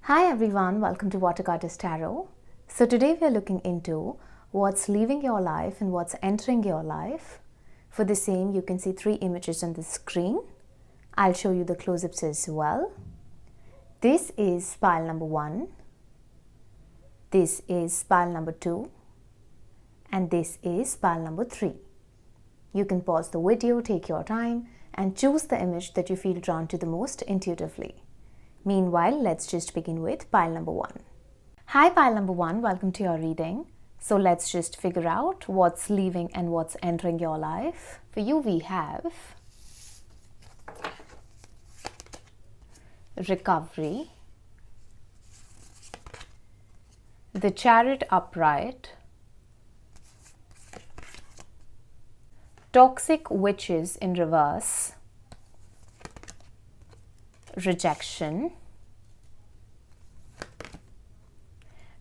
Hi everyone, welcome to Watergoddess Tarot. So today we are looking into what's leaving your life and what's entering your life. For the same, you can see 3 images on the screen. I'll show you the close-ups as well. This is pile number 1. This is pile number 2. And this is pile number 3. You can pause the video, take your time, and choose the image that you feel drawn to the most intuitively. Meanwhile, let's just begin with pile number 1. Hi pile number 1, welcome to your reading. So let's just figure out what's leaving and what's entering your life. For you we have recovery, the Chariot upright, toxic witches in reverse, rejection,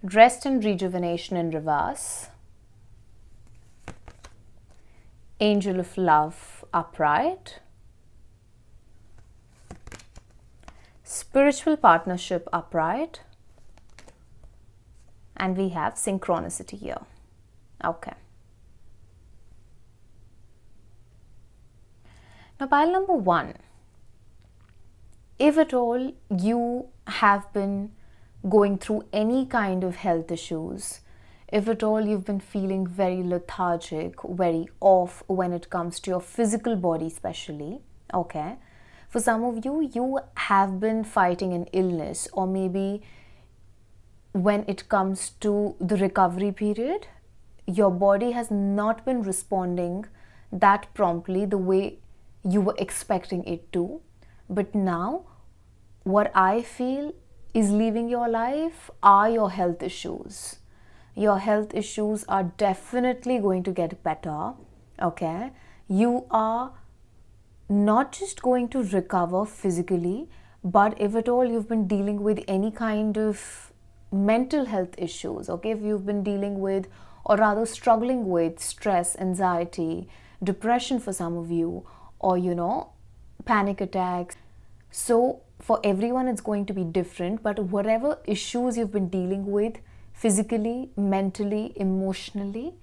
rest and rejuvenation in reverse, angel of love upright, spiritual partnership upright, and we have synchronicity here. Okay. Now pile number 1. If at all you have been going through any kind of health issues, if at all you've been feeling very lethargic, very off when it comes to your physical body especially, okay, for some of you, you have been fighting an illness, or maybe when it comes to the recovery period, your body has not been responding that promptly the way you were expecting it to. But now, what I feel is leaving your life are your health issues. Your health issues are definitely going to get better, okay? You are not just going to recover physically, but if at all you've been dealing with any kind of mental health issues, okay? If you've been dealing with, or rather struggling with stress, anxiety, depression for some of you, or panic attacks. So for everyone it's going to be different, but whatever issues you've been dealing with physically, mentally, emotionally,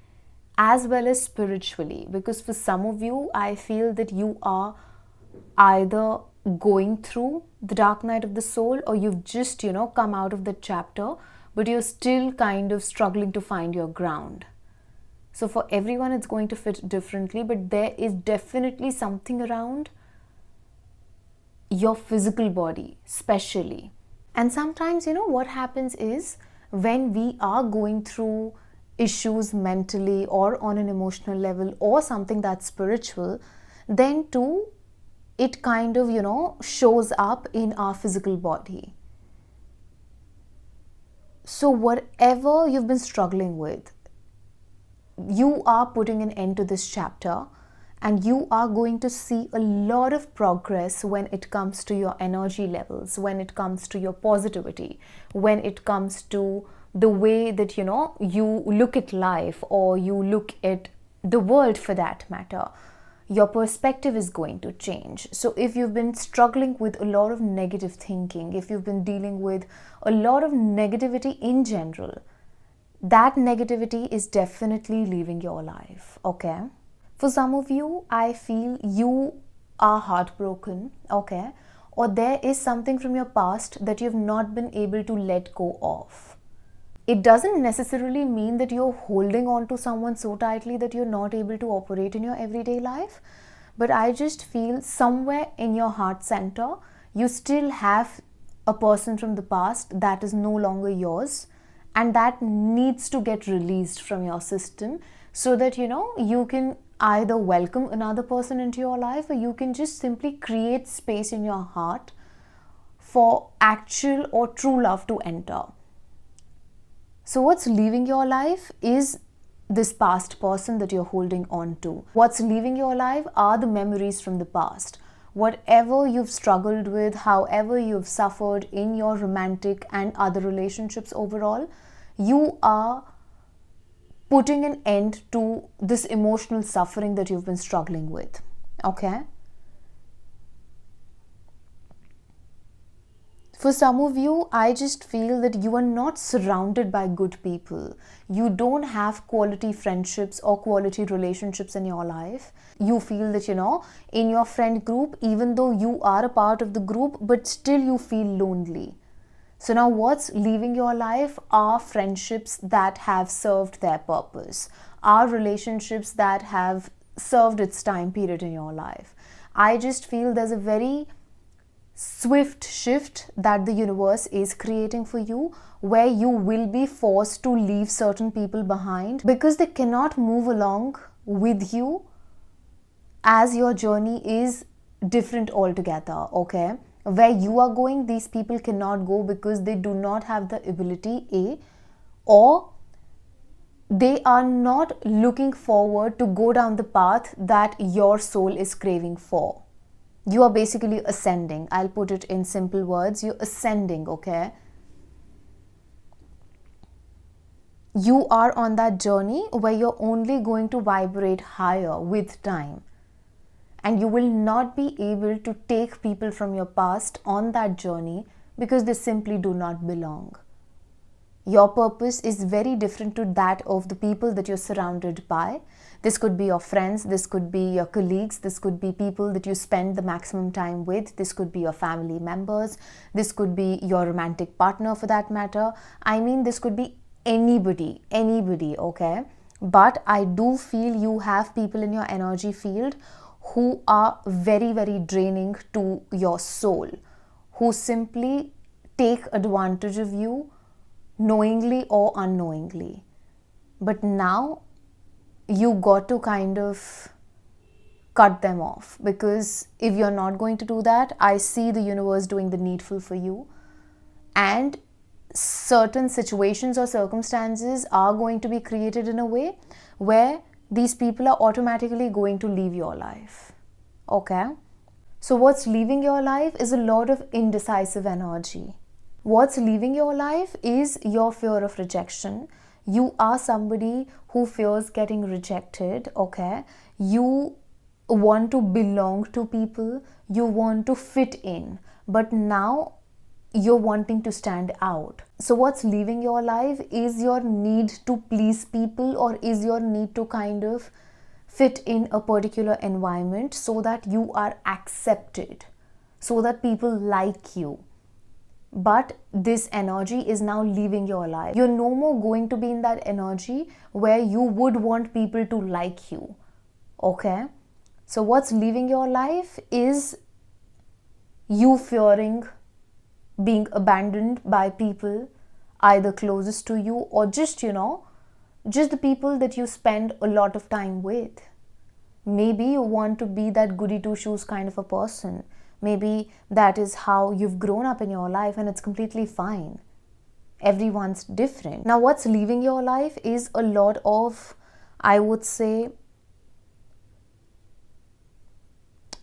as well as spiritually, because for some of you I feel that you are either going through the dark night of the soul, or you've just come out of the chapter, but you're still kind of struggling to find your ground. So for everyone it's going to fit differently, but there is definitely something around your physical body especially. And sometimes what happens is, when we are going through issues mentally or on an emotional level or something that's spiritual, then too it kind of shows up in our physical body. So whatever you've been struggling with, you are putting an end to this chapter, and you are going to see a lot of progress when it comes to your energy levels, when it comes to your positivity, when it comes to the way that you look at life, or you look at the world for that matter. Your perspective is going to change. So if you've been struggling with a lot of negative thinking, if you've been dealing with a lot of negativity in general, that negativity is definitely leaving your life, okay? For some of you, I feel you are heartbroken, okay? Or there is something from your past that you've not been able to let go of. It doesn't necessarily mean that you're holding on to someone so tightly that you're not able to operate in your everyday life. But I just feel somewhere in your heart center, you still have a person from the past that is no longer yours, and that needs to get released from your system, so that you can either welcome another person into your life, or you can just simply create space in your heart for actual or true love to enter. So what's leaving your life is this past person that you're holding on to. What's leaving your life are the memories from the past. Whatever you've struggled with, however you've suffered in your romantic and other relationships overall, you are putting an end to this emotional suffering that you've been struggling with, okay? For some of you, I just feel that you are not surrounded by good people. You don't have quality friendships or quality relationships in your life. You feel that, in your friend group, even though you are a part of the group, but still you feel lonely. So now what's leaving your life are friendships that have served their purpose, are relationships that have served its time period in your life. I just feel there's a very swift shift that the universe is creating for you, where you will be forced to leave certain people behind because they cannot move along with you as your journey is different altogether, okay? Where you are going, these people cannot go because they do not have the ability, or they are not looking forward to go down the path that your soul is craving for. You are basically ascending. I'll put it in simple words. You're ascending, okay? You are on that journey where you're only going to vibrate higher with time. And you will not be able to take people from your past on that journey because they simply do not belong. Your purpose is very different to that of the people that you're surrounded by. This could be your friends, this could be your colleagues, this could be people that you spend the maximum time with, this could be your family members, this could be your romantic partner for that matter. I mean, this could be anybody, okay? But I do feel you have people in your energy field who are very, very draining to your soul, who simply take advantage of you knowingly or unknowingly. But now you got to kind of cut them off, because if you're not going to do that, I see the universe doing the needful for you, and certain situations or circumstances are going to be created in a way where these people are automatically going to leave your life, okay? So what's leaving your life is a lot of indecisive energy. What's leaving your life is your fear of rejection. You are somebody who fears getting rejected, okay? You want to belong to people, you want to fit in, but now you're wanting to stand out. So what's leaving your life is your need to please people, or is your need to kind of fit in a particular environment so that you are accepted, so that people like you. But this energy is now leaving your life. You're no more going to be in that energy where you would want people to like you, okay? So what's leaving your life is you fearing being abandoned by people either closest to you or just, just the people that you spend a lot of time with. Maybe you want to be that goody two-shoes kind of a person. Maybe that is how you've grown up in your life, and it's completely fine. Everyone's different. Now, what's leaving your life is a lot of, I would say,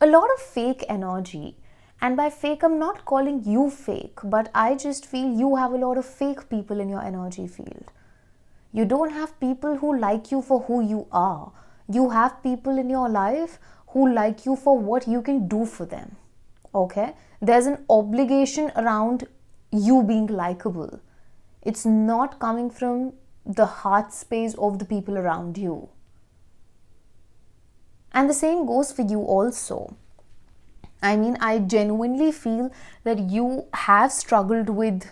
a lot of fake energy. And by fake, I'm not calling you fake, but I just feel you have a lot of fake people in your energy field. You don't have people who like you for who you are. You have people in your life who like you for what you can do for them. Okay? There's an obligation around you being likable. It's not coming from the heart space of the people around you. And the same goes for you also. I mean, I genuinely feel that you have struggled with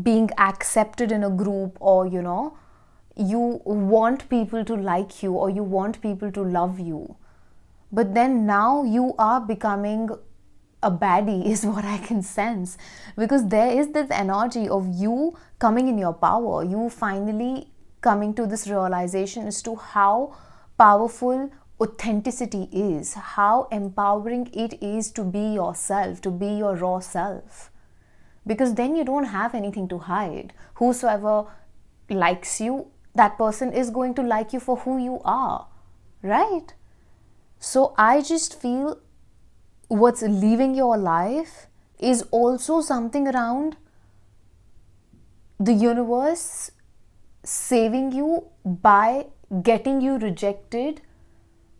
being accepted in a group, or, you want people to like you, or you want people to love you. But then now you are becoming a baddie is what I can sense, because there is this energy of you coming in your power, you finally coming to this realization as to how powerful authenticity is, how empowering it is to be yourself, to be your raw self, because then you don't have anything to hide. Whosoever likes you, that person is going to like you for who you are, right? So I just feel what's leaving your life is also something around the universe saving you by getting you rejected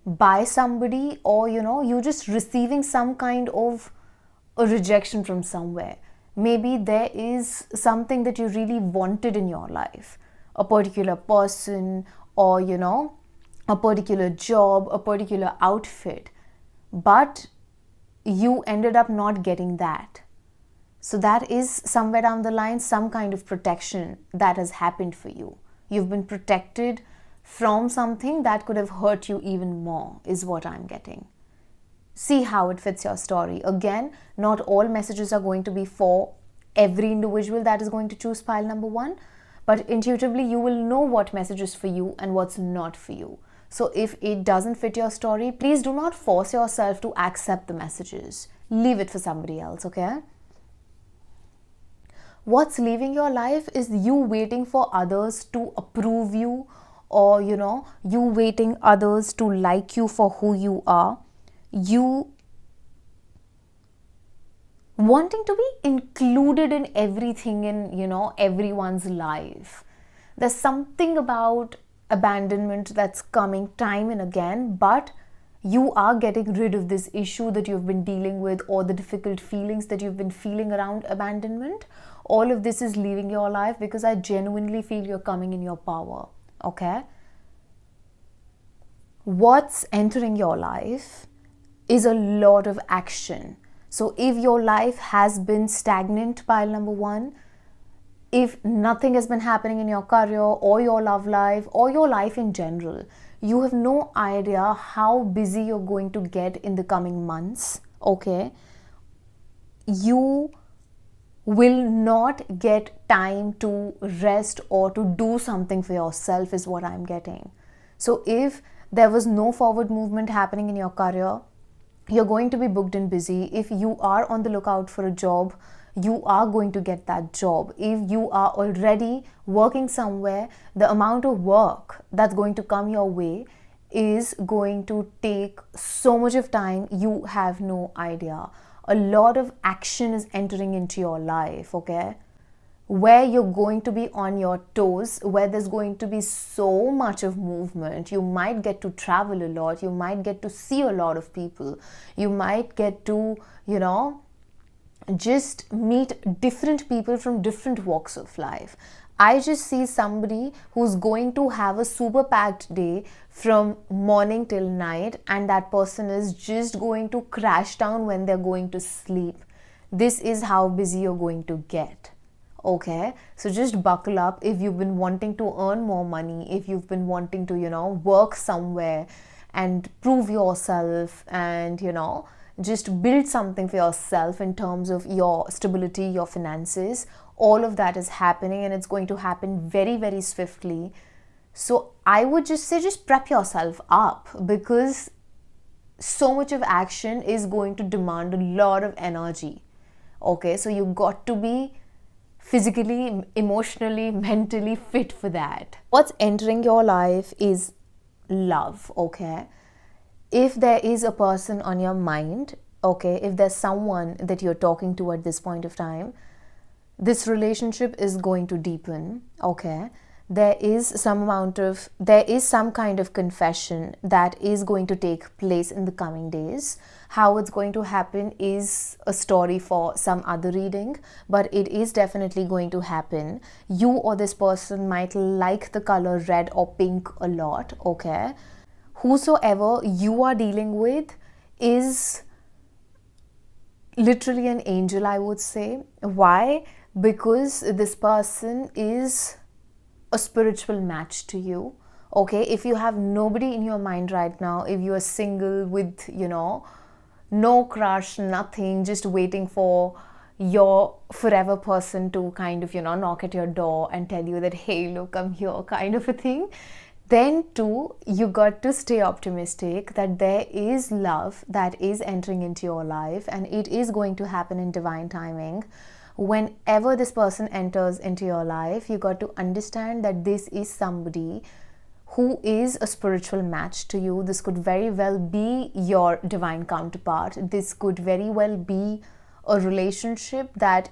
by somebody, or you just receiving some kind of a rejection from somewhere. Maybe there is something that you really wanted in your life, a particular person, or a particular job, a particular outfit, but you ended up not getting that. So that is somewhere down the line some kind of protection that has happened for you. You've been protected from something that could have hurt you even more, is what I'm getting. See how it fits your story. Again, not all messages are going to be for every individual that is going to choose pile number 1, but intuitively you will know what message is for you and what's not for you. So if it doesn't fit your story, please do not force yourself to accept the messages. Leave it for somebody else, okay? What's leaving your life is you waiting for others to approve you, or you waiting others to like you for who you are. You wanting to be included in everything in everyone's life. There's something about abandonment that's coming time and again, but you are getting rid of this issue that you've been dealing with, or the difficult feelings that you've been feeling around abandonment. All of this is leaving your life because I genuinely feel you're coming in your power, okay? What's entering your life is a lot of action. So if your life has been stagnant, pile number 1, if nothing has been happening in your career or your love life or your life in general, you have no idea how busy you're going to get in the coming months, okay? You will not get time to rest or to do something for yourself, is what I'm getting. So if there was no forward movement happening in your career, you're going to be booked and busy. If you are on the lookout for a job, you are going to get that job. If you are already working somewhere, the amount of work that's going to come your way is going to take so much of time, you have no idea. A lot of action is entering into your life, okay? Where you're going to be on your toes, where there's going to be so much of movement. You might get to travel a lot, you might get to see a lot of people, you might get to, just meet different people from different walks of life. I just see somebody who's going to have a super packed day from morning till night, and that person is just going to crash down when they're going to sleep. This is how busy you're going to get. Okay, so just buckle up. If you've been wanting to earn more money, if you've been wanting to, work somewhere and prove yourself and, just build something for yourself in terms of your stability, your finances, all of that is happening, and it's going to happen very, very swiftly. So I would just say, just prep yourself up, because so much of action is going to demand a lot of energy. Okay, so you got to be physically, emotionally, mentally fit for that. What's entering your life is love, okay? If there is a person on your mind, okay, if there's someone that you're talking to at this point of time, this relationship is going to deepen, okay? There is some kind of confession that is going to take place in the coming days. How it's going to happen is a story for some other reading, but it is definitely going to happen. You or this person might like the color red or pink a lot, okay? Whosoever you are dealing with is literally an angel, I would say. Why? Because this person is a spiritual match to you. Okay, if you have nobody in your mind right now, if you are single with, no crush, nothing, just waiting for your forever person to kind of, knock at your door and tell you that, hey, look, I'm here, kind of a thing, then too, you got to stay optimistic that there is love that is entering into your life, and it is going to happen in divine timing. Whenever this person enters into your life, you got to understand that this is somebody who is a spiritual match to you. This could very well be your divine counterpart. This could very well be a relationship that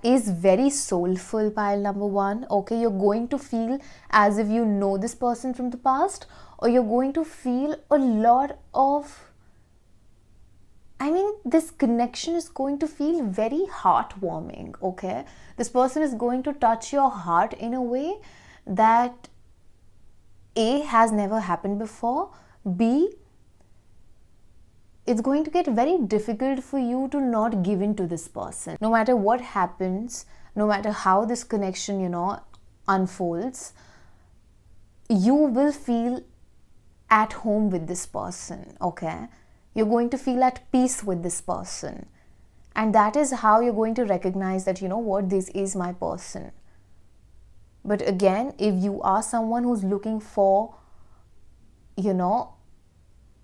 is very soulful, pile number 1. Okay, you're going to feel as if you know this person from the past, or you're going to feel a lot of I mean, this connection is going to feel very heartwarming, okay? This person is going to touch your heart in a way that A, has never happened before, B, it's going to get very difficult for you to not give in to this person. No matter what happens, no matter how this connection, unfolds, you will feel at home with this person, okay? You're going to feel at peace with this person. And that is how you're going to recognize that, this is my person. But again, if you are someone who's looking for,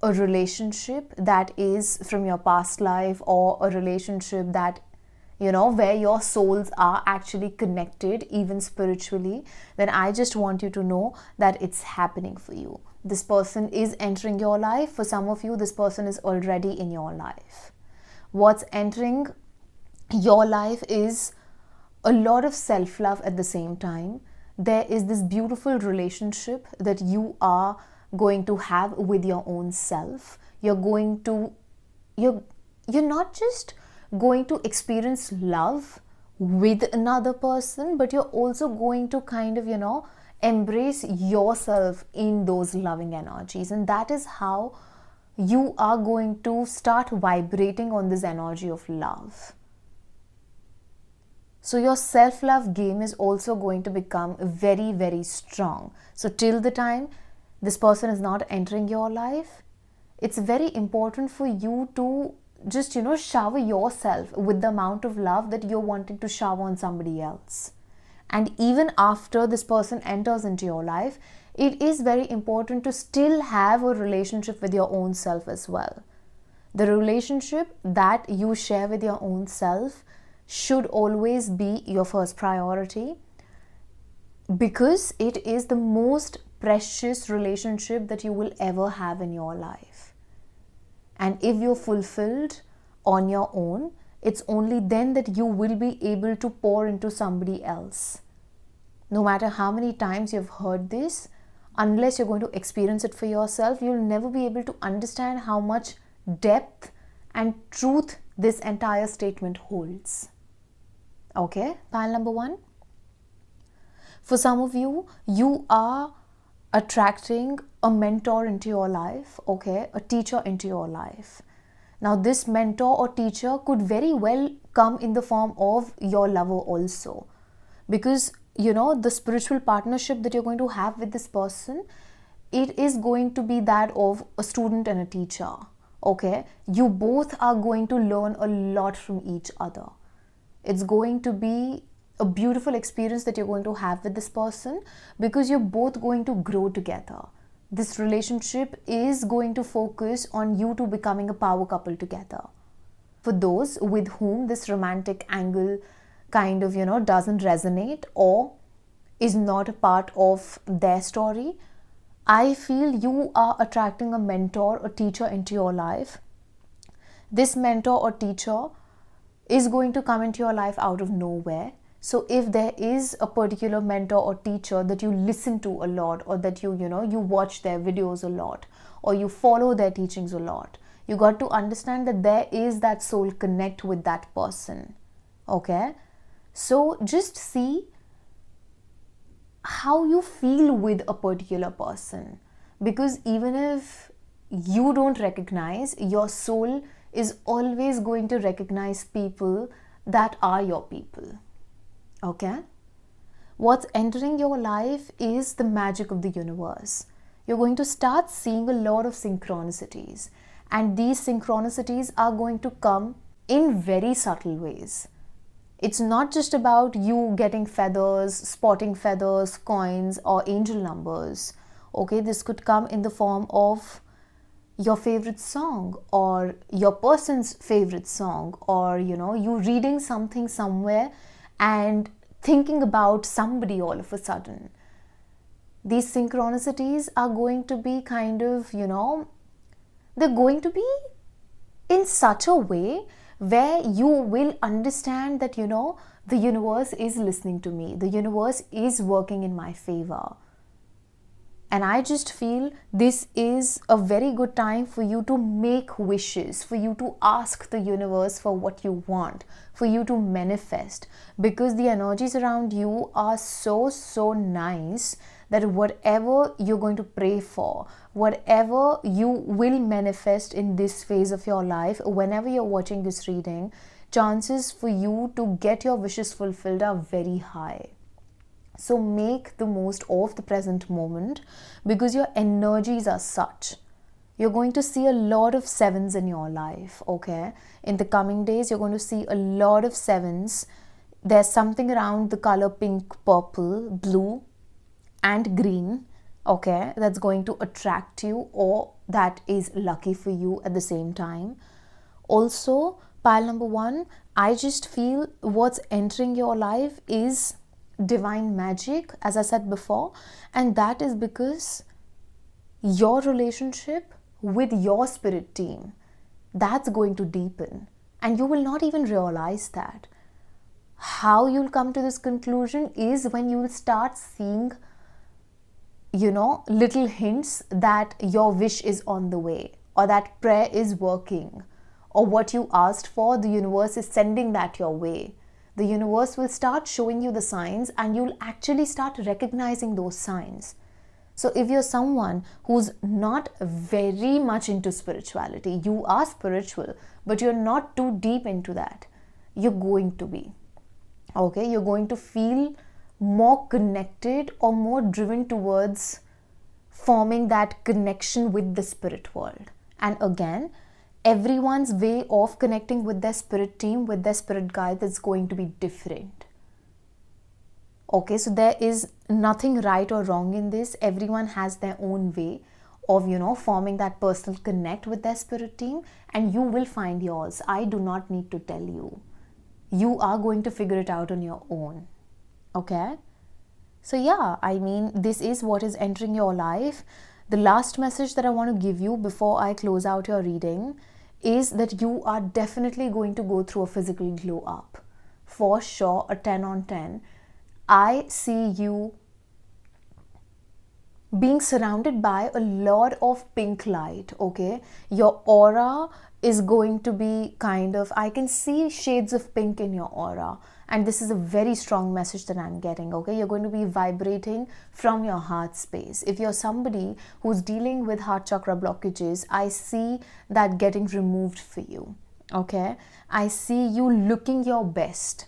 a relationship that is from your past life, or a relationship that, where your souls are actually connected, even spiritually, then I just want you to know that it's happening for you. This person is entering your life. For some of you, this person is already in your life. What's entering your life is a lot of self-love at the same time. There is this beautiful relationship that you are going to have with your own self. You're not just going to experience love with another person, but you're also going to kind of, embrace yourself in those loving energies. And that is how you are going to start vibrating on this energy of love. So your self-love game is also going to become very, very strong. So till the time this person is not entering your life, it's very important for you to just, shower yourself with the amount of love that you're wanting to shower on somebody else. And even after this person enters into your life, it is very important to still have a relationship with your own self as well. The relationship that you share with your own self should always be your first priority, because it is the most precious relationship that you will ever have in your life. And if you're fulfilled on your own, it's only then that you will be able to pour into somebody else. No matter how many times you've heard this, unless you're going to experience it for yourself, you'll never be able to understand how much depth and truth this entire statement holds. Okay, pile number 1. For some of you, you are attracting a mentor into your life, okay, a teacher into your life. Now, this mentor or teacher could very well come in the form of your lover also, because, the spiritual partnership that you're going to have with this person, it is going to be that of a student and a teacher, okay? You both are going to learn a lot from each other. It's going to be a beautiful experience that you're going to have with this person, because you're both going to grow together. This relationship is going to focus on you two becoming a power couple together. For those with whom this romantic angle kind of, doesn't resonate or is not a part of their story, I feel you are attracting a mentor or teacher into your life. This mentor or teacher is going to come into your life out of nowhere. So if there is a particular mentor or teacher that you listen to a lot, or that you watch their videos a lot, or you follow their teachings a lot, you got to understand that there is that soul connect with that person. Okay? So just see how you feel with a particular person, because even if you don't recognize, your soul is always going to recognize people that are your people. Okay? What's entering your life is the magic of the universe. You're going to start seeing a lot of synchronicities, and these synchronicities are going to come in very subtle ways. It's not just about you getting feathers, spotting feathers, coins, or angel numbers. Okay, this could come in the form of your favorite song, or your person's favorite song, or you reading something somewhere and thinking about somebody all of a sudden. These synchronicities are going to be kind of, they're going to be in such a way where you will understand that, the universe is listening to me. The universe is working in my favor. And I just feel this is a very good time for you to make wishes, for you to ask the universe for what you want, for you to manifest, because the energies around you are so nice that whatever you're going to pray for, whatever you will manifest in this phase of your life, whenever you're watching this reading, chances for you to get your wishes fulfilled are very high. So make the most of the present moment, because your energies are such. You're going to see a lot of sevens in your life, okay? In the coming days, you're going to see a lot of sevens. There's something around the color pink, purple, blue, and green, okay, that's going to attract you, or that is lucky for you at the same time. Also, pile number 1, I just feel what's entering your life is divine magic, as I said before, and that is because your relationship with your spirit team, that's going to deepen, and you will not even realize that. How you'll come to this conclusion is when you will start seeing, little hints that your wish is on the way, or that prayer is working, or what you asked for, the universe is sending that your way. The universe will start showing you the signs, and you'll actually start recognizing those signs. So if you're someone who's not very much into spirituality, you are spiritual, but you're not too deep into that, you're going to be. Okay, you're going to feel more connected or more driven towards forming that connection with the spirit world. And again, everyone's way of connecting with their spirit team, with their spirit guide, is going to be different. Okay, so there is nothing right or wrong in this. Everyone has their own way of, forming that personal connect with their spirit team, and you will find yours. I do not need to tell you. You are going to figure it out on your own. Okay? So yeah, this is what is entering your life. The last message that I want to give you before I close out your reading is that you are definitely going to go through a physical glow up. For sure, a 10 on 10. I see you being surrounded by a lot of pink light, okay? Your aura is going to be I can see shades of pink in your aura. And this is a very strong message that I'm getting, okay? You're going to be vibrating from your heart space. If you're somebody who's dealing with heart chakra blockages, I see that getting removed for you, okay? I see you looking your best.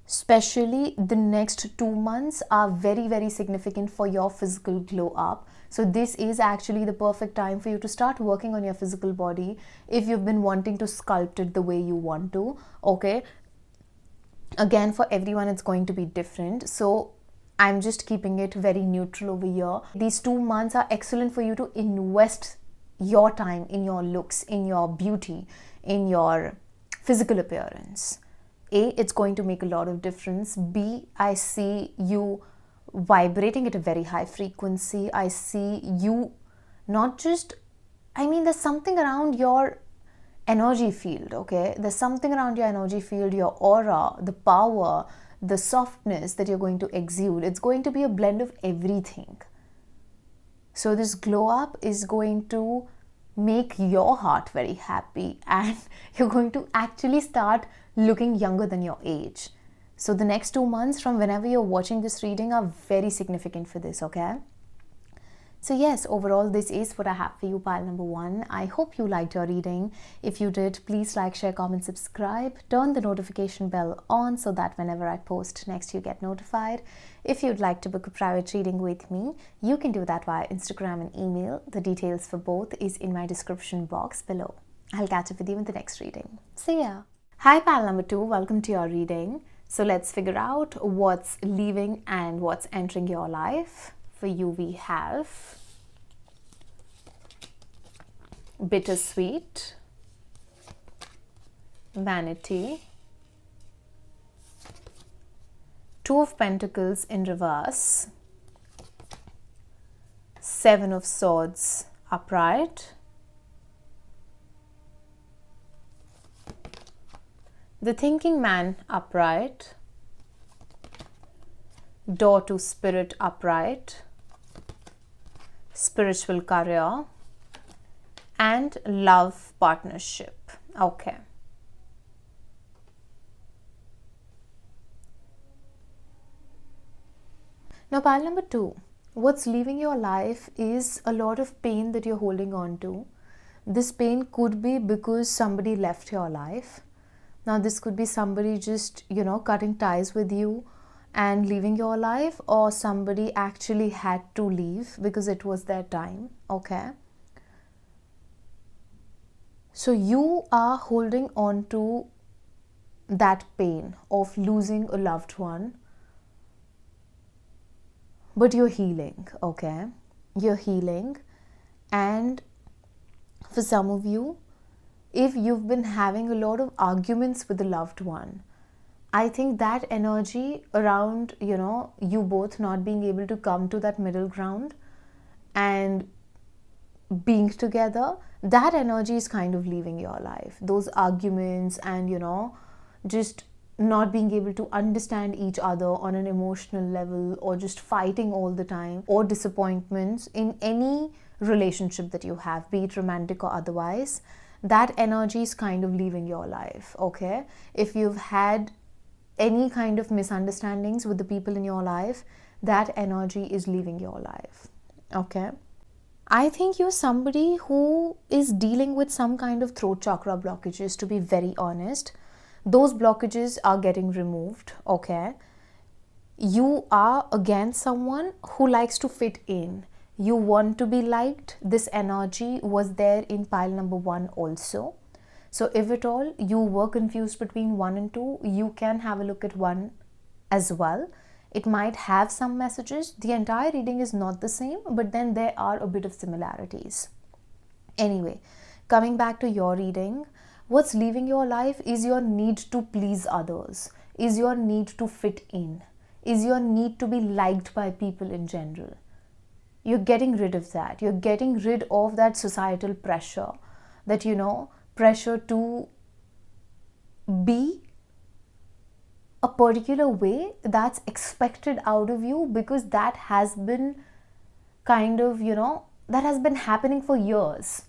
Especially the next 2 months are very significant for your physical glow up. So this is actually the perfect time for you to start working on your physical body if you've been wanting to sculpt it the way you want to, okay? Again, for everyone it's going to be different, so I'm just keeping it very neutral over here. These 2 months are excellent for you to invest your time in your looks, in your beauty, in your physical appearance. A, it's going to make a lot of difference. B, I see you vibrating at a very high frequency. I see you not just, there's something around your energy field, okay? There's something around your energy field, your aura, the power, the softness that you're going to exude. It's going to be a blend of everything. So this glow up is going to make your heart very happy, and you're going to actually start looking younger than your age. So the next 2 months from whenever you're watching this reading are very significant for this, okay? So yes, overall this is what I have for you, pile number 1. I hope you liked your reading. If you did, please like, share, comment, subscribe. Turn the notification bell on so that whenever I post next, you get notified. If you'd like to book a private reading with me, you can do that via Instagram and email. The details for both is in my description box below. I'll catch up with you in the next reading. See ya! Hi pile number 2, welcome to your reading. So let's figure out what's leaving and what's entering your life. For you we have bittersweet, vanity, 2 of Pentacles in reverse, 7 of Swords upright, the Thinking Man upright, Door to Spirit upright, spiritual career, and love partnership. Okay. Now, pile number 2. What's leaving your life is a lot of pain that you're holding on to. This pain could be because somebody left your life. Now, this could be somebody just, cutting ties with you and leaving your life, or somebody actually had to leave because it was their time. Okay. So you are holding on to that pain of losing a loved one, but you're healing. Okay. You're healing. And for some of you, if you've been having a lot of arguments with a loved one, I think that energy around, you both not being able to come to that middle ground and being together, that energy is kind of leaving your life. Those arguments and, just not being able to understand each other on an emotional level, or just fighting all the time, or disappointments in any relationship that you have, be it romantic or otherwise, that energy is kind of leaving your life. Okay. If you've had any kind of misunderstandings with the people in your life, that energy is leaving your life. Okay. I think you're somebody who is dealing with some kind of throat chakra blockages, to be very honest. Those blockages are getting removed. Okay. You are again someone who likes to fit in. You want to be liked. This energy was there in pile number 1 also. So if at all you were confused between 1 and 2, you can have a look at 1 as well. It might have some messages. The entire reading is not the same, but then there are a bit of similarities. Anyway, coming back to your reading, what's leaving your life is your need to please others, is your need to fit in, is your need to be liked by people in general. You're getting rid of that. You're getting rid of that societal pressure, that, pressure to be a particular way that's expected out of you, because that has been kind of, that has been happening for years.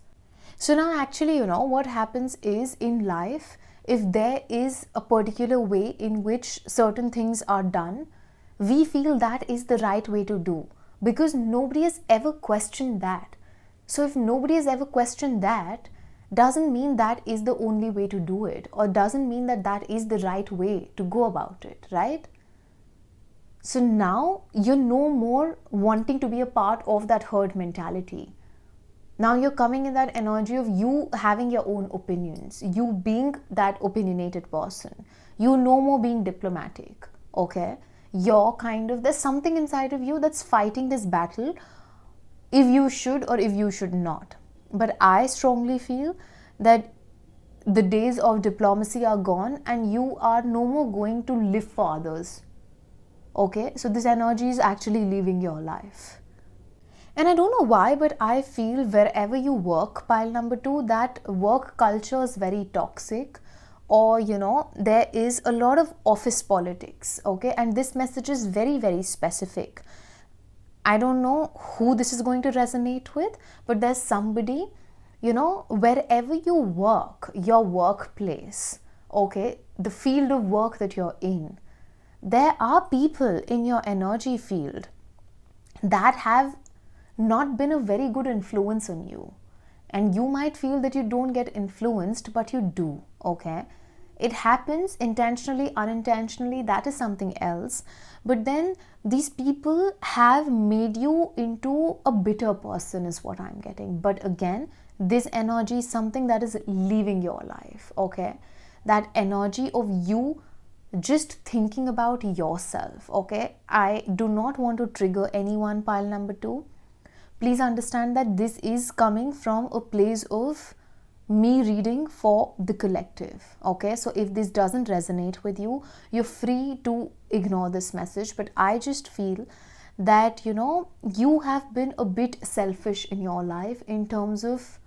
So now actually, what happens is, in life, if there is a particular way in which certain things are done, we feel that is the right way to do, because nobody has ever questioned that. So if nobody has ever questioned that, doesn't mean that is the only way to do it, or doesn't mean that that is the right way to go about it, right? So now you're no more wanting to be a part of that herd mentality. Now you're coming in that energy of you having your own opinions, you being that opinionated person, you no more being diplomatic. Okay. You're kind of, there's something inside of you that's fighting this battle, if you should or if you should not. But I strongly feel that the days of diplomacy are gone, and you are no more going to live for others. Okay, so this energy is actually leaving your life. And I don't know why, but I feel wherever you work, pile number 2, that work culture is very toxic, or there is a lot of office politics. Okay, and this message is very, very specific. I don't know who this is going to resonate with, but there's somebody, wherever you work, your workplace, okay, the field of work that you're in, there are people in your energy field that have not been a very good influence on you. And you might feel that you don't get influenced, but you do. Okay. It happens intentionally, unintentionally, that is something else. But then these people have made you into a bitter person, is what I'm getting. But again, this energy is something that is leaving your life. Okay. That energy of you just thinking about yourself. Okay. I do not want to trigger anyone, pile number 2. Please understand that this is coming from a place of me reading for the collective. Okay, so if this doesn't resonate with you, you're free to ignore this message. But I just feel that you have been a bit selfish in your life, in terms of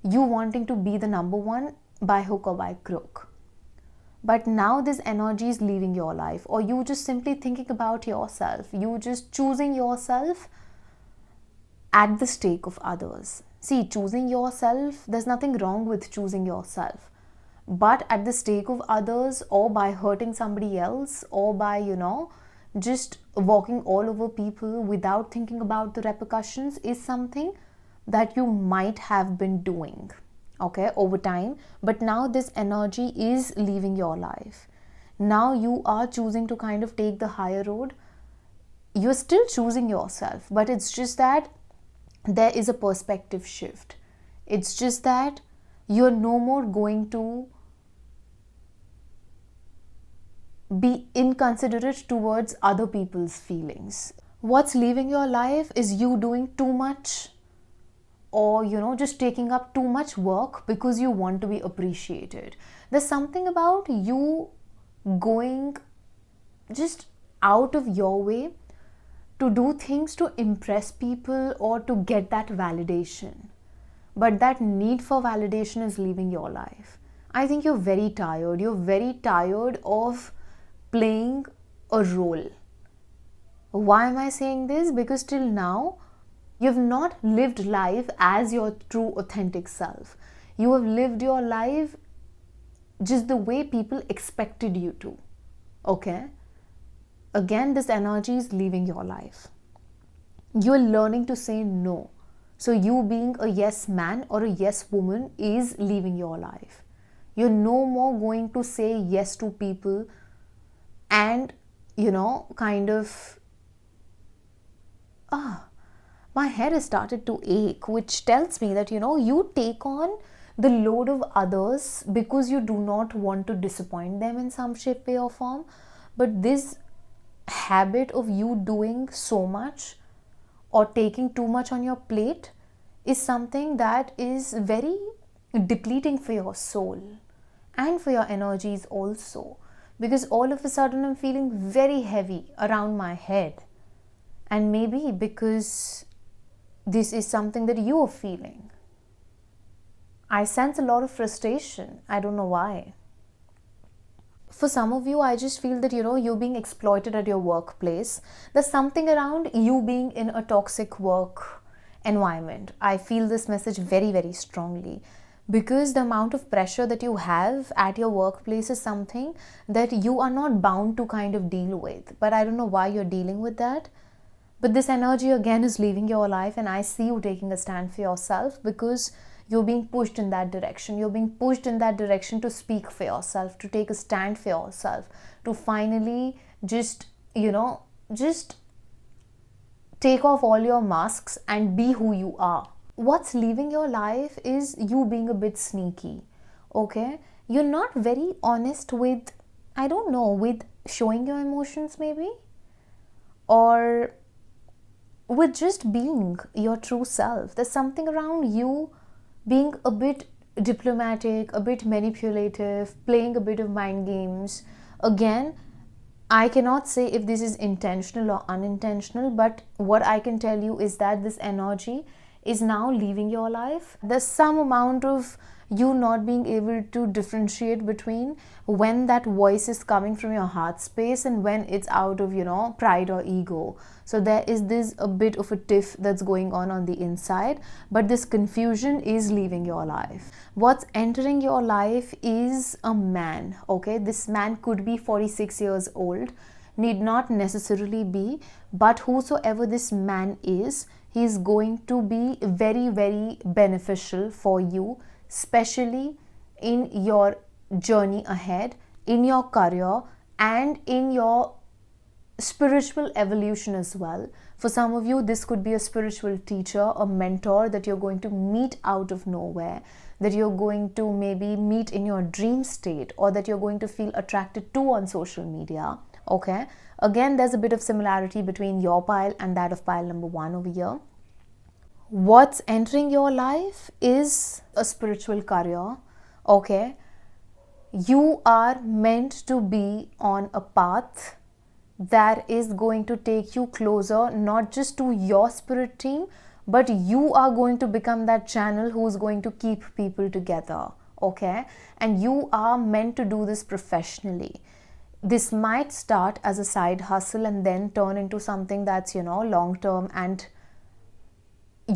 you wanting to be the number one by hook or by crook. But now this energy is leaving your life, or you just simply thinking about yourself, you just choosing yourself at the stake of others. See, choosing yourself, there's nothing wrong with choosing yourself. But at the stake of others, or by hurting somebody else, or by, just walking all over people without thinking about the repercussions, is something that you might have been doing, okay, over time. But now this energy is leaving your life. Now you are choosing to kind of take the higher road. You're still choosing yourself, but it's just that there is a perspective shift. It's just that you're no more going to be inconsiderate towards other people's feelings. What's leaving your life is you doing too much, or just taking up too much work because you want to be appreciated. There's something about you going just out of your way to do things to impress people or to get that validation. But that need for validation is leaving your life. I think you're very tired. You're very tired of playing a role. Why am I saying this? Because till now, you've not lived life as your true authentic self. You have lived your life just the way people expected you to. Okay? Again, this energy is leaving your life. You're learning to say no. So you being a yes man or a yes woman is leaving your life. You're no more going to say yes to people and, kind of, my head has started to ache, which tells me that, you take on the load of others because you do not want to disappoint them in some shape, way or form. But this habit of you doing so much or taking too much on your plate is something that is very depleting for your soul and for your energies also. Because all of a sudden I'm feeling very heavy around my head. And maybe because this is something that you are feeling. I sense a lot of frustration. I don't know why. For some of you, I just feel that, you're being exploited at your workplace. There's something around you being in a toxic work environment. I feel this message very, very strongly. Because the amount of pressure that you have at your workplace is something that you are not bound to kind of deal with. But I don't know why you're dealing with that. But this energy again is leaving your life, and I see you taking a stand for yourself because you're being pushed in that direction. You're being pushed in that direction to speak for yourself, to take a stand for yourself, to finally just take off all your masks and be who you are. What's leaving your life is you being a bit sneaky, okay? You're not very honest with, with showing your emotions maybe, or with just being your true self. There's something around you being a bit diplomatic, a bit manipulative, playing a bit of mind games. Again, I cannot say if this is intentional or unintentional, but what I can tell you is that this energy is now leaving your life. There's some amount of you not being able to differentiate between when that voice is coming from your heart space and when it's out of, pride or ego. So there is this a bit of a tiff that's going on the inside, but this confusion is leaving your life. What's entering your life is a man, okay? This man could be 46 years old, need not necessarily be, but whosoever this man is, he is going to be very, very beneficial for you, especially in your journey ahead, in your career, and in your spiritual evolution as well. For some of you, this could be a spiritual teacher, a mentor that you're going to meet out of nowhere, that you're going to maybe meet in your dream state, or that you're going to feel attracted to on social media, okay? Again, there's a bit of similarity between your pile and that of pile number 1 over here. What's entering your life is a spiritual career, okay? You are meant to be on a path that is going to take you closer, not just to your spirit team, but you are going to become that channel who's going to keep people together, okay? And you are meant to do this professionally. This might start as a side hustle and then turn into something that's, long term and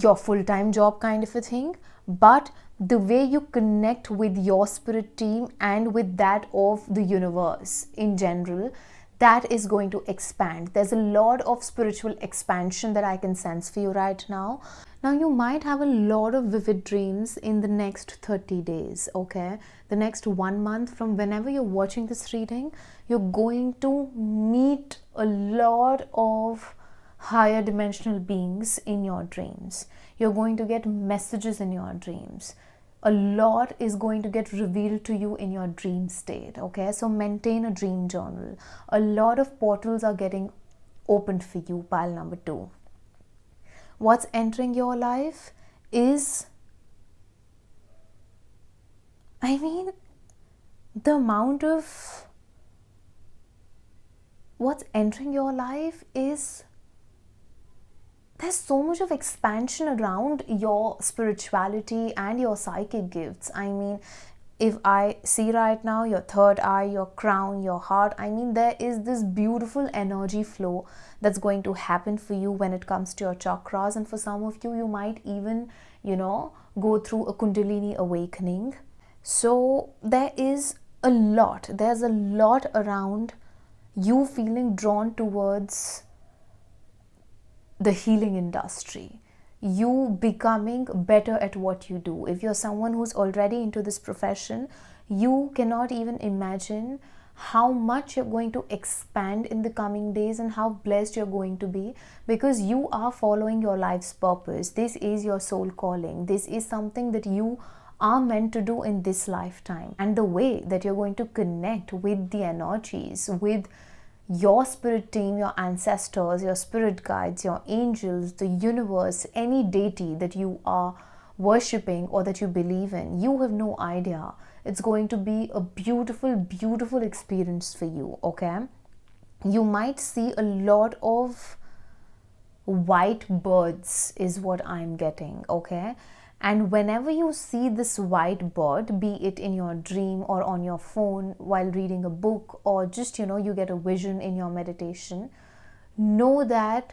your full-time job kind of a thing, but the way you connect with your spirit team and with that of the universe in general, that is going to expand. There's a lot of spiritual expansion that I can sense for you right now. Now, you might have a lot of vivid dreams in the next 30 days, okay? The next 1 month from whenever you're watching this reading, you're going to meet a lot of higher dimensional beings in your dreams. You're going to get messages in your dreams. A lot is going to get revealed to you in your dream state, okay? So maintain a dream journal. A lot of portals are getting opened for you, pile number 2. What's entering your life is, the amount of what's entering your life is, there's so much of expansion around your spirituality and your psychic gifts. If I see right now your third eye, your crown, your heart, there is this beautiful energy flow that's going to happen for you when it comes to your chakras. And for some of you, you might even, go through a Kundalini awakening. So there's a lot around you feeling drawn towards the healing industry, you becoming better at what you do. If you're someone who's already into this profession, you cannot even imagine how much you're going to expand in the coming days and how blessed you're going to be, because you are following your life's purpose. This is your soul calling. This is something that you are meant to do in this lifetime. And the way that you're going to connect with the energies, with your spirit team, your ancestors, your spirit guides, your angels, the universe, any deity that you are worshipping or that you believe in, you have no idea. It's going to be a beautiful, beautiful experience for you, okay? You might see a lot of white birds is what I'm getting, okay? And whenever you see this white bird, be it in your dream or on your phone while reading a book, or just, you get a vision in your meditation, know that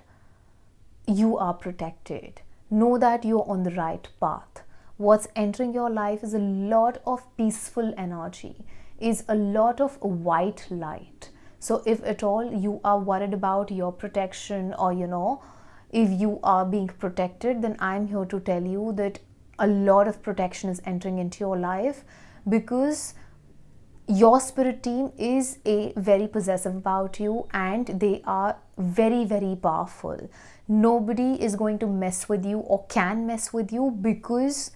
you are protected. Know that you're on the right path. What's entering your life is a lot of peaceful energy, is a lot of white light. So if at all you are worried about your protection, or, if you are being protected, then I'm here to tell you that a lot of protection is entering into your life, because your spirit team is very possessive about you, and they are very, very powerful. Nobody is going to mess with you or can mess with you, because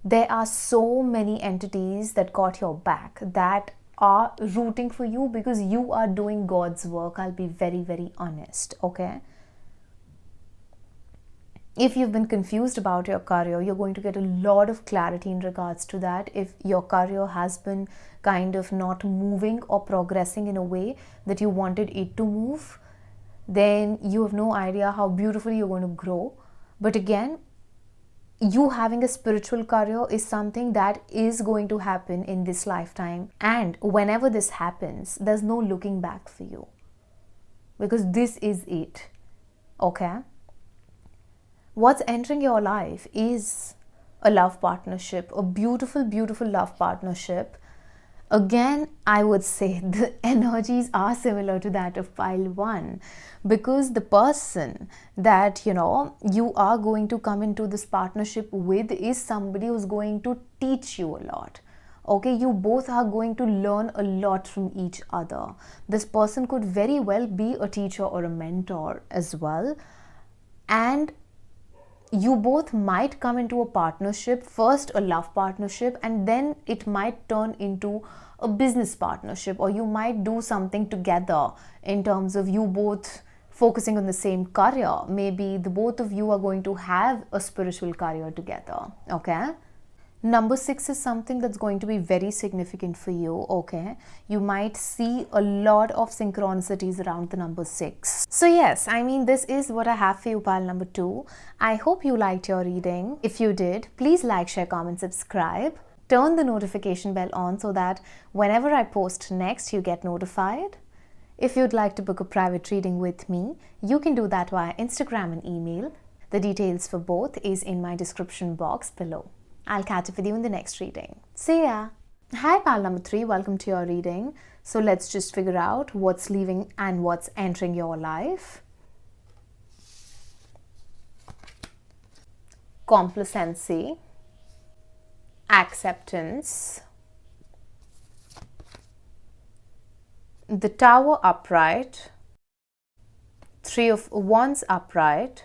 there are so many entities that got your back, that are rooting for you, because you are doing God's work. I'll be very, very honest, okay? If you've been confused about your career, you're going to get a lot of clarity in regards to that. If your career has been kind of not moving or progressing in a way that you wanted it to move, then you have no idea how beautifully you're going to grow. But again, you having a spiritual career is something that is going to happen in this lifetime. And whenever this happens, there's no looking back for you, because this is it, okay? What's entering your life is a love partnership, a beautiful, beautiful love partnership. Again, I would say the energies are similar to that of pile 1, because the person that, you are going to come into this partnership with is somebody who's going to teach you a lot. Okay, you both are going to learn a lot from each other. This person could very well be a teacher or a mentor as well. And you both might come into a partnership, first a love partnership, and then it might turn into a business partnership, or you might do something together in terms of you both focusing on the same career. Maybe the both of you are going to have a spiritual career together, okay? Number 6 is something that's going to be very significant for you, okay? You might see a lot of synchronicities around the number 6. So yes, this is what I have for you, pile number 2. I hope you liked your reading. If you did, please like, share, comment, subscribe. Turn the notification bell on so that whenever I post next, you get notified. If you'd like to book a private reading with me, you can do that via Instagram and email. The details for both is in my description box below. I'll catch up with you in the next reading. See ya! Hi pal number 3, welcome to your reading. So let's just figure out what's leaving and what's entering your life. Complacency, acceptance, the Tower upright, 3 of Wands upright,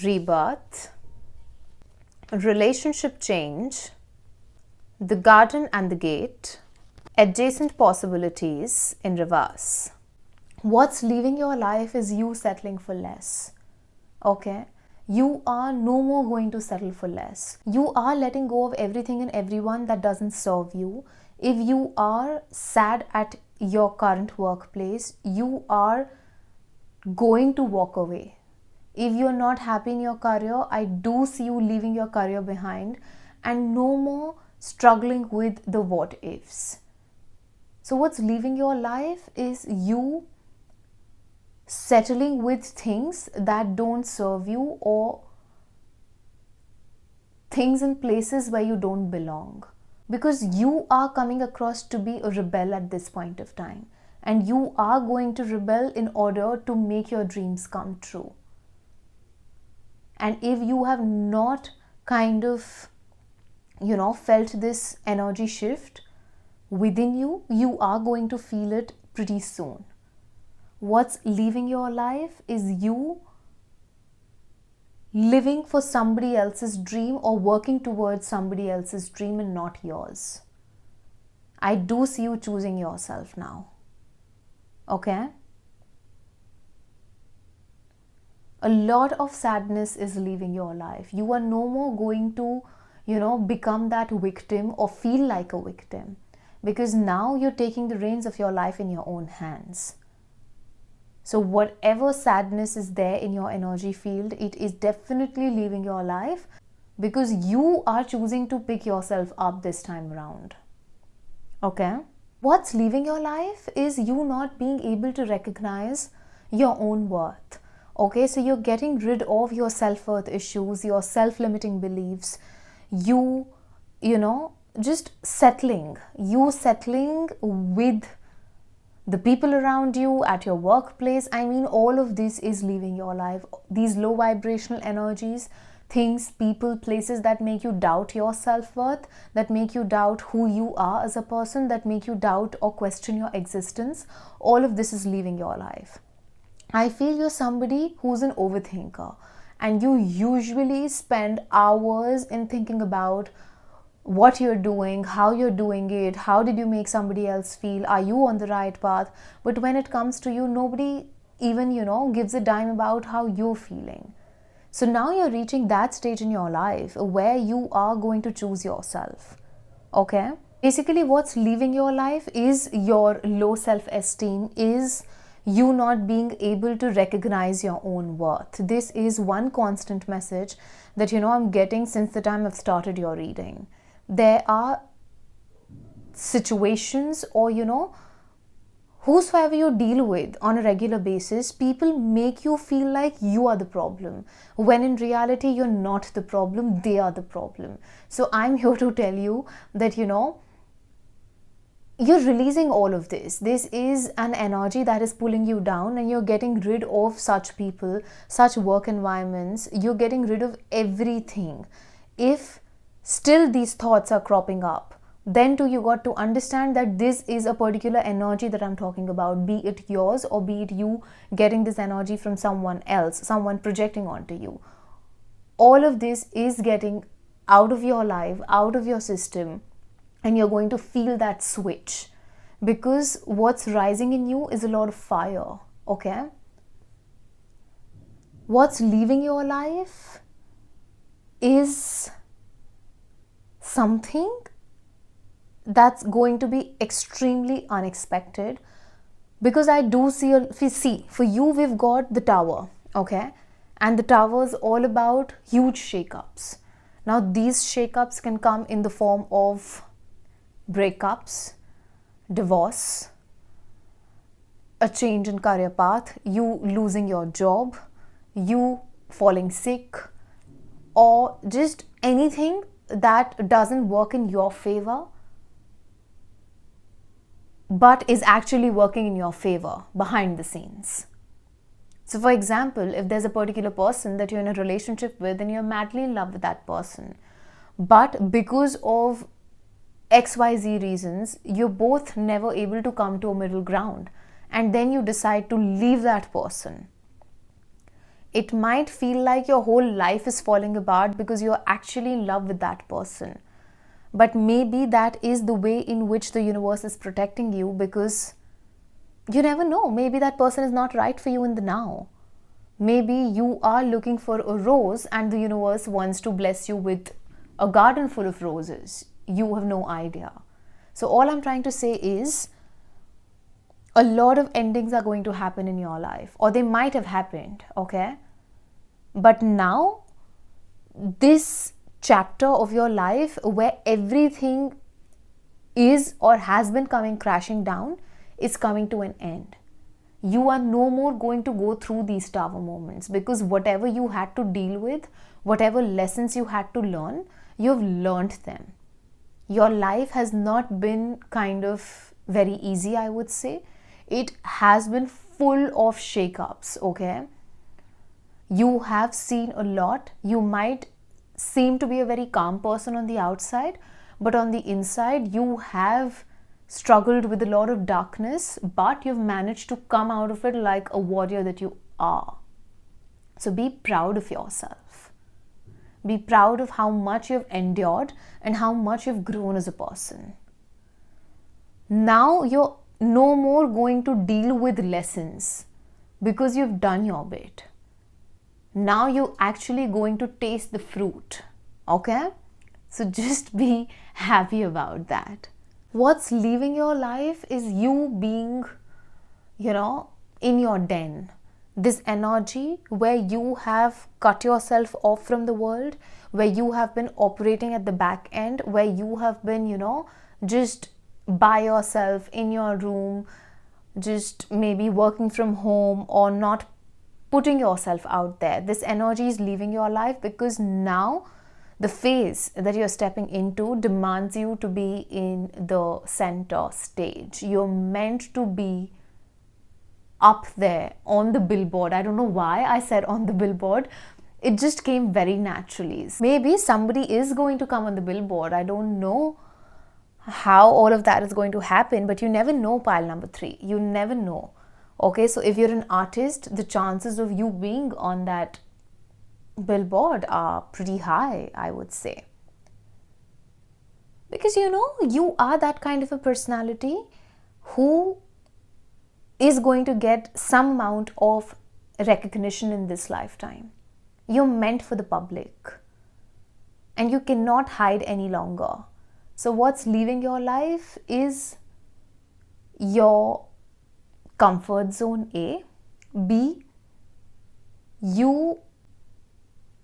rebirth, relationship change, the Garden and the Gate, adjacent possibilities in reverse. What's leaving your life is you settling for less. Okay? You are no more going to settle for less. You are letting go of everything and everyone that doesn't serve you. If you are sad at your current workplace, you are going to walk away. If you're not happy in your career, I do see you leaving your career behind and no more struggling with the what ifs. So what's leaving your life is you settling with things that don't serve you or things in places where you don't belong. Because you are coming across to be a rebel at this point of time. And you are going to rebel in order to make your dreams come true. And if you have not kind of, felt this energy shift within you, you are going to feel it pretty soon. What's leaving your life is you living for somebody else's dream or working towards somebody else's dream and not yours. I do see you choosing yourself now. Okay? A lot of sadness is leaving your life. You are no more going to, become that victim or feel like a victim. Because now you're taking the reins of your life in your own hands. So whatever sadness is there in your energy field, it is definitely leaving your life because you are choosing to pick yourself up this time around. Okay? What's leaving your life is you not being able to recognize your own worth. Okay? So you're getting rid of your self-worth issues, your self-limiting beliefs, just settling. You settling with the people around you, at your workplace. I mean, all of this is leaving your life. These low vibrational energies, things, people, places that make you doubt your self-worth, that make you doubt who you are as a person, that make you doubt or question your existence, all of this is leaving your life. I feel you're somebody who's an overthinker and you usually spend hours in thinking about what you're doing, how you're doing it, how did you make somebody else feel, are you on the right path? But when it comes to you, nobody even, gives a dime about how you're feeling. So now you're reaching that stage in your life where you are going to choose yourself. Okay? Basically, what's leaving your life is your low self-esteem, is you not being able to recognize your own worth. This is one constant message that, I'm getting since the time I've started your reading. There are situations or, whosoever you deal with on a regular basis, people make you feel like you are the problem. When in reality, you're not the problem, they are the problem. So I'm here to tell you that, you're releasing all of this. This is an energy that is pulling you down and you're getting rid of such people, such work environments. You're getting rid of everything. If still these thoughts are cropping up, then too you got to understand that this is a particular energy that I'm talking about, be it yours or be it you getting this energy from someone else, someone projecting onto you. All of this is getting out of your life, out of your system, and you're going to feel that switch because what's rising in you is a lot of fire. Okay? What's leaving your life is something that's going to be extremely unexpected because I do see for you we've got the Tower, okay, and the Tower is all about huge shakeups. Now these shakeups can come in the form of breakups, divorce, a change in career path, you losing your job, you falling sick, or just anything that doesn't work in your favor but is actually working in your favor behind the scenes. So for example, if there's a particular person that you're in a relationship with and you're madly in love with that person, but because of XYZ reasons, you're both never able to come to a middle ground, and then you decide to leave that person. It might feel like your whole life is falling apart because you're actually in love with that person. But maybe that is the way in which the universe is protecting you, because you never know. Maybe that person is not right for you in the now. Maybe you are looking for a rose and the universe wants to bless you with a garden full of roses. You have no idea. So all I'm trying to say is, a lot of endings are going to happen in your life, or they might have happened, okay? But now, this chapter of your life where everything is or has been coming crashing down is coming to an end. You are no more going to go through these tower moments, because whatever you had to deal with, whatever lessons you had to learn, you've learned them. Your life has not been kind of very easy, I would say. It has been full of shakeups, okay? You have seen a lot. You might seem to be a very calm person on the outside, but on the inside you have struggled with a lot of darkness, but you've managed to come out of it like a warrior that you are. So be proud of yourself. Be proud of how much you've endured and how much you've grown as a person. Now you're no more going to deal with lessons because you've done your bit. Now you're actually going to taste the fruit, okay? So just be happy about that. What's leaving your life is you being, in your den. This energy where you have cut yourself off from the world, where you have been operating at the back end, where you have been, just by yourself in your room, just maybe working from home or not putting yourself out there. This energy is leaving your life because now the phase that you're stepping into demands you to be in the center stage. You're meant to be up there on the billboard. I don't know why I said on the billboard. It just came very naturally. Maybe somebody is going to come on the billboard. I don't know how all of that is going to happen, but you never know, pile number 3. You never know. Okay, so if you're an artist, the chances of you being on that billboard are pretty high, I would say. Because you are that kind of a personality who is going to get some amount of recognition in this lifetime. You're meant for the public and you cannot hide any longer. So what's leaving your life is your comfort zone, A. B, you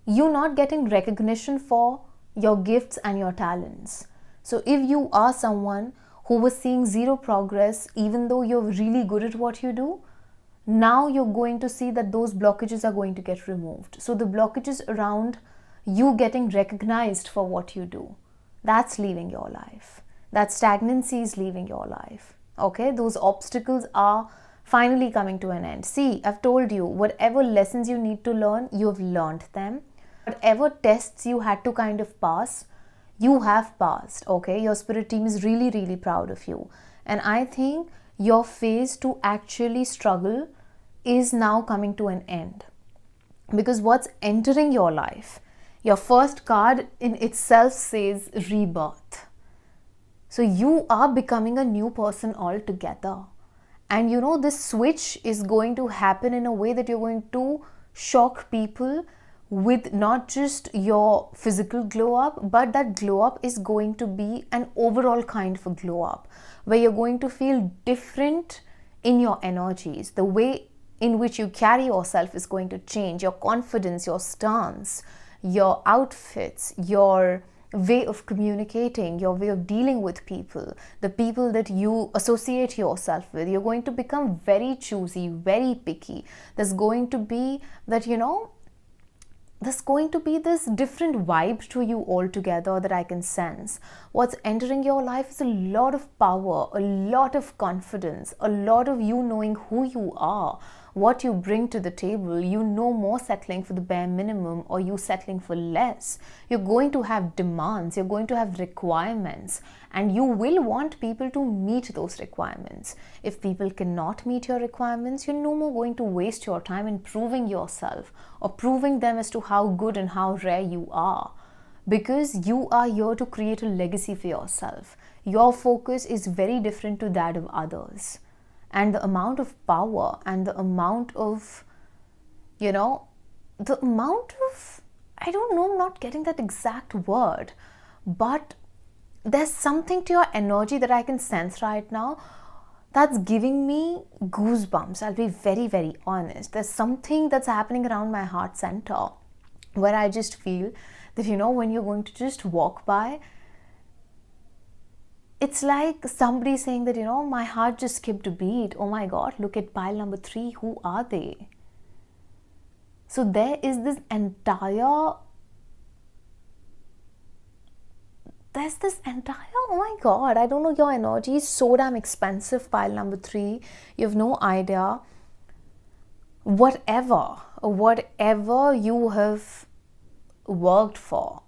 not getting recognition for your gifts and your talents. So if you are someone who was seeing zero progress, even though you're really good at what you do, now you're going to see that those blockages are going to get removed. So the blockages around you getting recognized for what you do, that's leaving your life. That stagnancy is leaving your life. Okay, those obstacles are finally coming to an end. See, I've told you, whatever lessons you need to learn, you've learned them. Whatever tests you had to kind of pass, you have passed. Okay, your spirit team is really, really proud of you. And I think your phase to actually struggle is now coming to an end. Because what's entering your life, your first card in itself says rebirth. So you are becoming a new person altogether. And this switch is going to happen in a way that you're going to shock people with not just your physical glow up, but that glow up is going to be an overall kind of a glow up where you're going to feel different in your energies. The way in which you carry yourself is going to change. Your confidence, your stance, your outfits, your way of communicating, your way of dealing with people, the people that you associate yourself with. You're going to become very choosy, very picky. There's going to be that, there's going to be this different vibe to you altogether that I can sense. What's entering your life is a lot of power, a lot of confidence, a lot of you knowing who you are, what you bring to the table. You no more settling for the bare minimum or you settling for less. You're going to have demands, you're going to have requirements, and you will want people to meet those requirements. If people cannot meet your requirements, you're no more going to waste your time in proving yourself or proving them as to how good and how rare you are, because you are here to create a legacy for yourself. Your focus is very different to that of others. And the amount of power and the amount of, I don't know, I'm not getting that exact word, but there's something to your energy that I can sense right now that's giving me goosebumps. I'll be very, very honest. There's something that's happening around my heart center where I just feel that, when you're going to just walk by, it's like somebody saying that, my heart just skipped a beat. Oh my God, look at pile number 3. Who are they? So there is this entire, oh my God, I don't know, your energy is so damn expensive, pile number 3. You have no idea. Whatever you have worked for,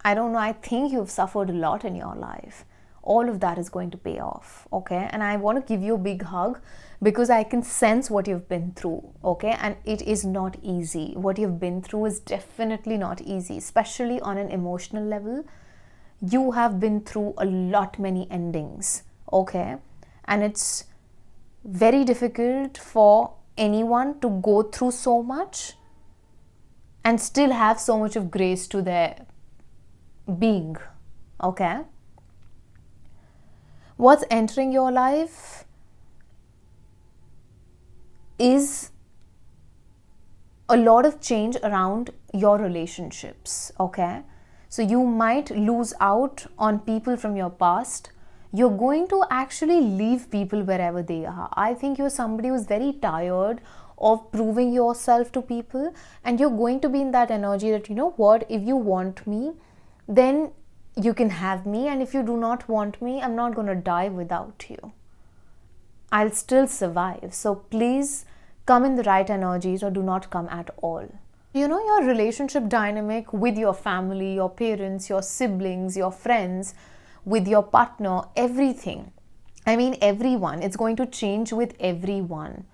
I don't know, I think you've suffered a lot in your life. All of that is going to pay off, okay? And I want to give you a big hug because I can sense what you've been through, okay? And it is not easy. What you've been through is definitely not easy, especially on an emotional level. You have been through a lot, many endings, okay? And it's very difficult for anyone to go through so much and still have so much of grace to their being, okay? What's entering your life is a lot of change around your relationships, okay? So you might lose out on people from your past. You're going to actually leave people wherever they are. I think you're somebody who's very tired of proving yourself to people, and you're going to be in that energy that, if you want me, then you can have me, and if you do not want me, I'm not going to die without you. I'll still survive. So please come in the right energies or do not come at all. Your relationship dynamic with your family, your parents, your siblings, your friends, with your partner, everything. I mean, everyone. It's going to change with everyone.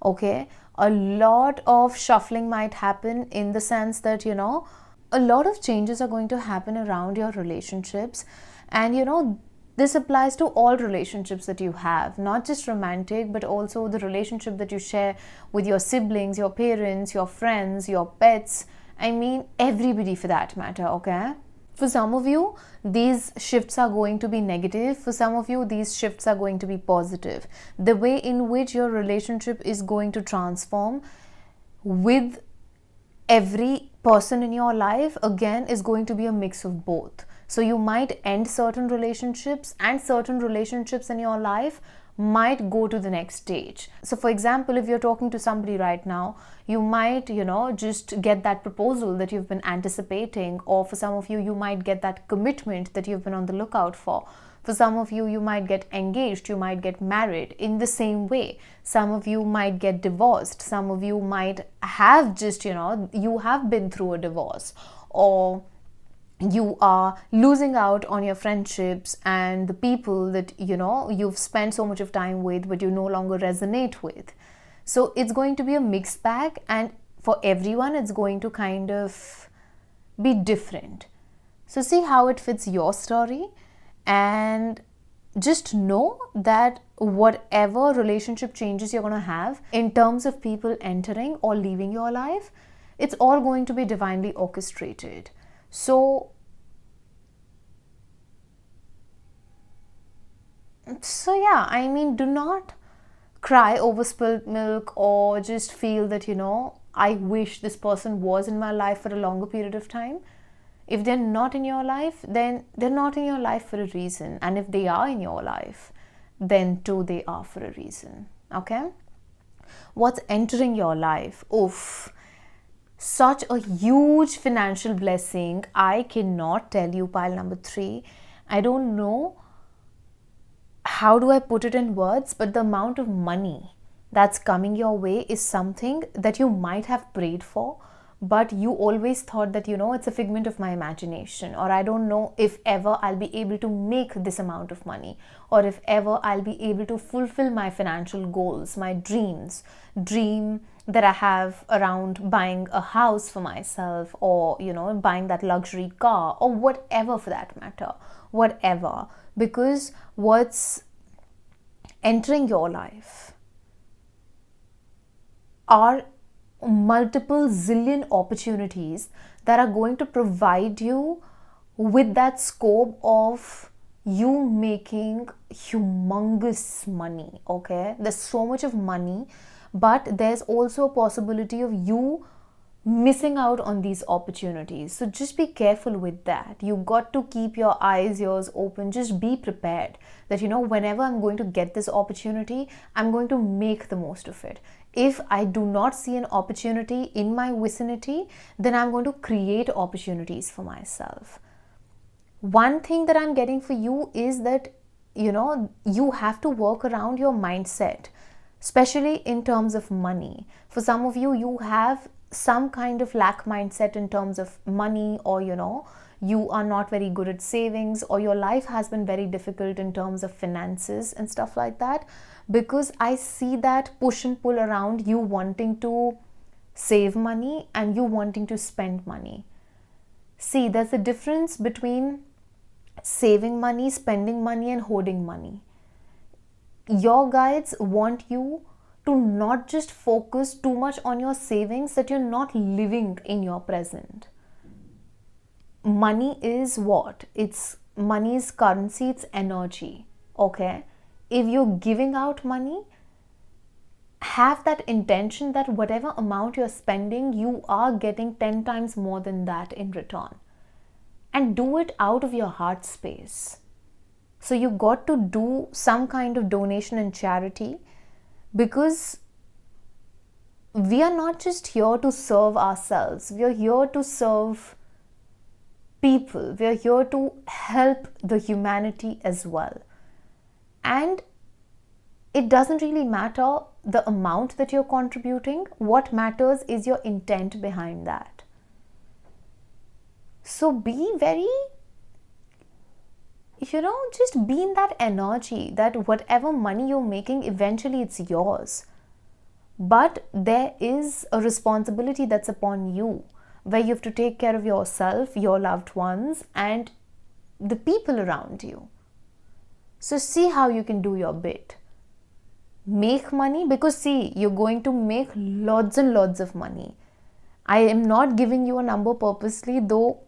Okay? A lot of shuffling might happen in the sense that, a lot of changes are going to happen around your relationships. And, this applies to all relationships that you have, not just romantic, but also the relationship that you share with your siblings, your parents, your friends, your pets. I mean, everybody for that matter, okay? For some of you, these shifts are going to be negative. For some of you, these shifts are going to be positive. The way in which your relationship is going to transform with every person in your life, again, is going to be a mix of both. So you might end certain relationships, and certain relationships in your life might go to the next stage. So for example, if you're talking to somebody right now, you might, just get that proposal that you've been anticipating, or for some of you, you might get that commitment that you've been on the lookout for. For some of you, you might get engaged, you might get married in the same way. Some of you might get divorced. Some of you might have just, you have been through a divorce, or you are losing out on your friendships and the people that, you've spent so much of time with, but you no longer resonate with. So it's going to be a mixed bag, and for everyone, it's going to kind of be different. So see how it fits your story, and just know that whatever relationship changes you're going to have in terms of people entering or leaving your life, it's all going to be divinely orchestrated. So yeah, I mean, do not cry over spilled milk or just feel that, I wish this person was in my life for a longer period of time. If they're not in your life, then they're not in your life for a reason. And if they are in your life, then too they are for a reason. Okay? What's entering your life? Oof. Such a huge financial blessing. I cannot tell you, pile number 3. I don't know how do I put it in words, but the amount of money that's coming your way is something that you might have prayed for, but you always thought that, it's a figment of my imagination, or I don't know if ever I'll be able to make this amount of money, or if ever I'll be able to fulfill my financial goals, my dream that I have around buying a house for myself, or, buying that luxury car, or whatever for that matter, whatever. Because what's entering your life are multiple zillion opportunities that are going to provide you with that scope of you making humongous money. Okay, there's so much of money, but there's also a possibility of you missing out on these opportunities. So just be careful with that. You got to keep your eyes, ears open. Just be prepared that, whenever I'm going to get this opportunity, I'm going to make the most of it. If I do not see an opportunity in my vicinity, then I'm going to create opportunities for myself. One thing that I'm getting for you is that, you have to work around your mindset, especially in terms of money. For some of you, you have some kind of lack mindset in terms of money, or you are not very good at savings, or your life has been very difficult in terms of finances and stuff like that, because I see that push and pull around you wanting to save money and you wanting to spend money. See, there's a difference between saving money, spending money, and hoarding money. Your guides want you to not just focus too much on your savings, that you're not living in your present. Money is what? Money is currency, it's energy. Okay? If you're giving out money, have that intention that whatever amount you're spending, you are getting 10 times more than that in return. And do it out of your heart space. So you got to do some kind of donation and charity, because we are not just here to serve ourselves. We are here to serve people. We are here to help the humanity as well. And it doesn't really matter the amount that you're contributing. What matters is your intent behind that. So be very, just be in that energy that whatever money you're making, eventually it's yours. But there is a responsibility that's upon you, where you have to take care of yourself, your loved ones, and the people around you. So see how you can do your bit. Make money, because see, you're going to make lots and lots of money. I am not giving you a number purposely, though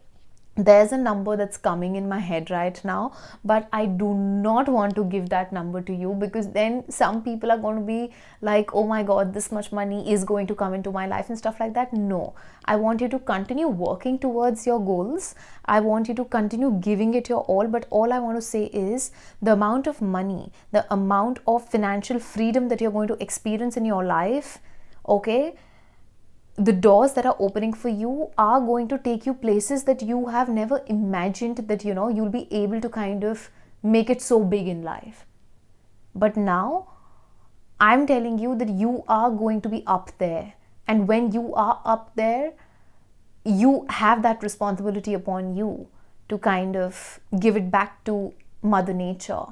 there's a number that's coming in my head right now, but I do not want to give that number to you, because then some people are going to be like, oh my god, this much money is going to come into my life and stuff like that. No, I want you to continue working towards your goals. I want you to continue giving it your all, but all I want to say is the amount of money, the amount of financial freedom that you're going to experience in your life, okay, the doors that are opening for you are going to take you places that you have never imagined that, you'll be able to kind of make it so big in life. But now, I'm telling you that you are going to be up there. And when you are up there, you have that responsibility upon you to kind of give it back to Mother Nature.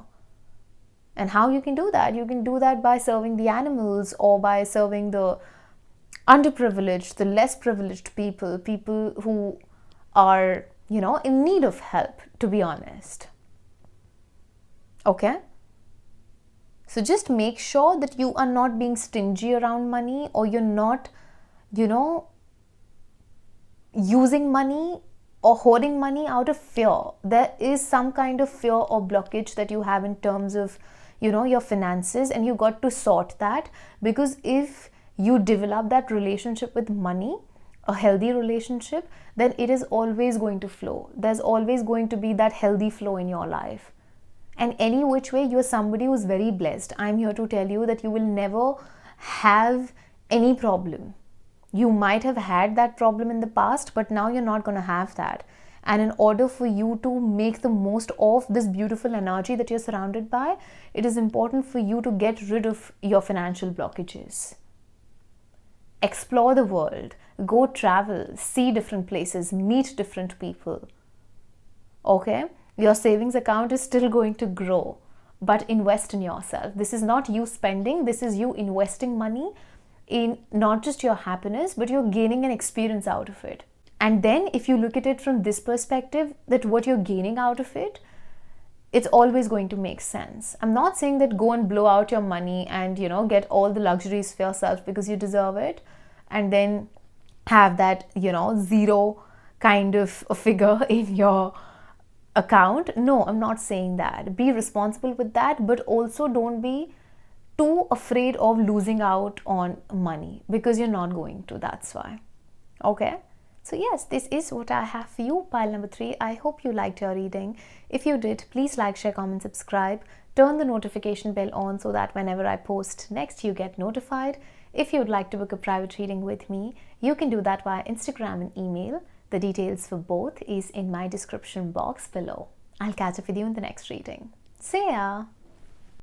And how you can do that? You can do that by serving the animals, or by serving the underprivileged, the less privileged people who are, in need of help, to be honest. Okay? So just make sure that you are not being stingy around money, or you're not, using money or hoarding money out of fear. There is some kind of fear or blockage that you have in terms of, your finances, and you got to sort that, because if you develop that relationship with money, a healthy relationship, then it is always going to flow. There's always going to be that healthy flow in your life. And any which way, you're somebody who's very blessed. I'm here to tell you that you will never have any problem. You might have had that problem in the past, but now you're not going to have that. And in order for you to make the most of this beautiful energy that you're surrounded by, it is important for you to get rid of your financial blockages. Explore the world, go travel, see different places, meet different people. Okay? Your savings account is still going to grow, but invest in yourself. This is not you spending, this is you investing money in not just your happiness, but you're gaining an experience out of it. And then if you look at it from this perspective, that what you're gaining out of it, it's always going to make sense. I'm not saying that go and blow out your money and, get all the luxuries for yourself because you deserve it, and then have that, zero kind of a figure in your account. No, I'm not saying that. Be responsible with that, but also don't be too afraid of losing out on money, because you're not going to. That's why. Okay? So yes, this is what I have for you, pile number 3. I hope you liked your reading. If you did, please like, share, comment, subscribe. Turn the notification bell on so that whenever I post next, you get notified. If you would like to book a private reading with me, you can do that via Instagram and email. The details for both is in my description box below. I'll catch up with you in the next reading. See ya!